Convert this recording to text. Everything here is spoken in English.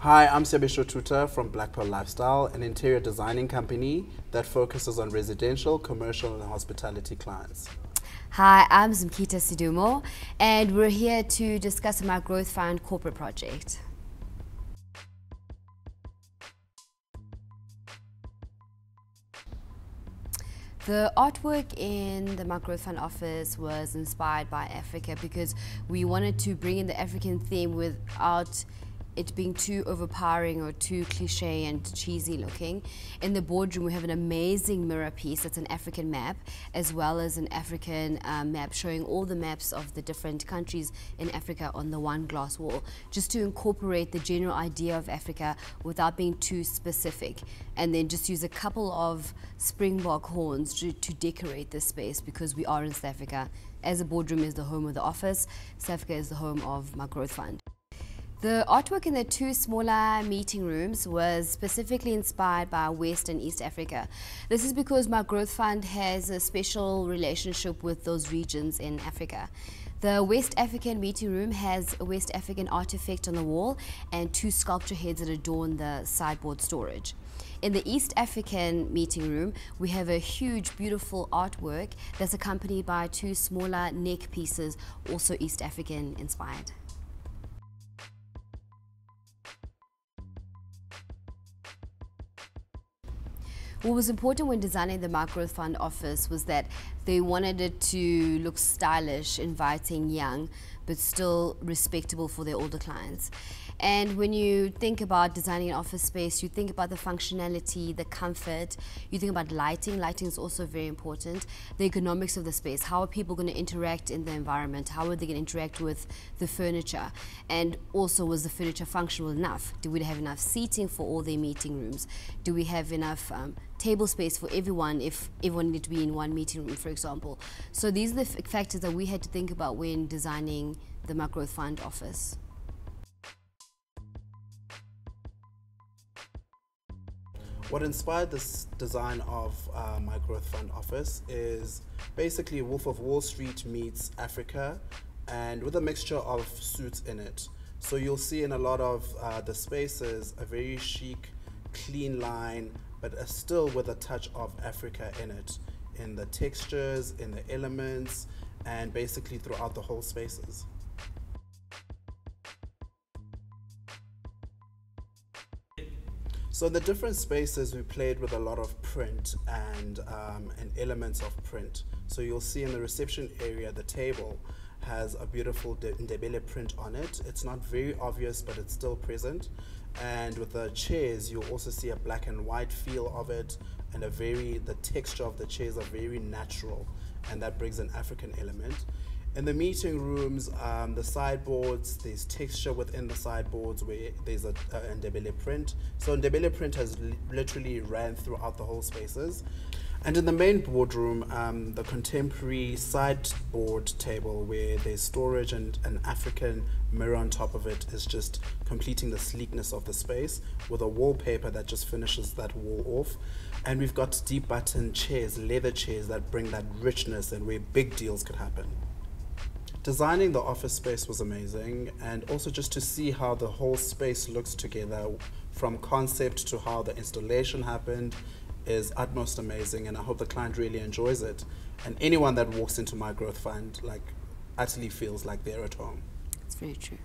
Hi, I'm Sebesho Tuta from Black Pearl Lifestyle, an interior designing company that focuses on residential, commercial and hospitality clients. Hi, I'm Zimkita Sidumo, and we're here to discuss my Growth Fund corporate project. The artwork in the MyGrowthFund Fund office was inspired by Africa because we wanted to bring in the African theme without it being too overpowering or too cliche and cheesy looking. In the boardroom, we have an amazing mirror piece. It's an African map, as well as an African map showing all the maps of the different countries in Africa on the one glass wall, just to incorporate the general idea of Africa without being too specific. And then just use a couple of springbok horns to decorate this space, because we are in South Africa. As the boardroom is the home of the office, South Africa is the home of my Growth Fund. The artwork in the two smaller meeting rooms was specifically inspired by West and East Africa. This is because my Growth Fund has a special relationship with those regions in Africa. The West African meeting room has a West African artifact on the wall and two sculpture heads that adorn the sideboard storage. In the East African meeting room, we have a huge, beautiful artwork that's accompanied by two smaller neck pieces, also East African inspired. What was important when designing the MyGrowth Fund office was that they wanted it to look stylish, inviting, young, but still respectable for their older clients. And when you think about designing an office space, you think about the functionality, the comfort, you think about lighting. Lighting is also very important. The ergonomics of the space. How are people going to interact in the environment? How are they going to interact with the furniture? And also, was the furniture functional enough? Do we have enough seating for all their meeting rooms? Do we have enough table space for everyone if everyone needed to be in one meeting room, for example? So these are the factors that we had to think about when designing the MyGrowth Fund office. What inspired this design of my Growth Fund office is basically Wolf of Wall Street meets Africa, and with a mixture of suits in it. So you'll see in a lot of the spaces a very chic, clean line, but still with a touch of Africa in it, in the textures, in the elements, and basically throughout the whole spaces. So in the different spaces, we played with a lot of print and elements of print. So you'll see in the reception area, the table has a beautiful Ndebele print on it. It's not very obvious, but it's still present. And with the chairs, you'll also see a black and white feel of it, and the texture of the chairs are very natural, and that brings an African element. In the meeting rooms, the sideboards, there's texture within the sideboards where there's a Ndebele print. So Ndebele print has literally ran throughout the whole spaces. And in the main boardroom, the contemporary sideboard table where there's storage and an African mirror on top of it is just completing the sleekness of the space, with a wallpaper that just finishes that wall off. And we've got deep button chairs, leather chairs that bring that richness and where big deals could happen. Designing the office space was amazing, and also just to see how the whole space looks together from concept to how the installation happened is utmost amazing, and I hope the client really enjoys it. And anyone that walks into my Growth Fund utterly feels like they're at home. It's very true.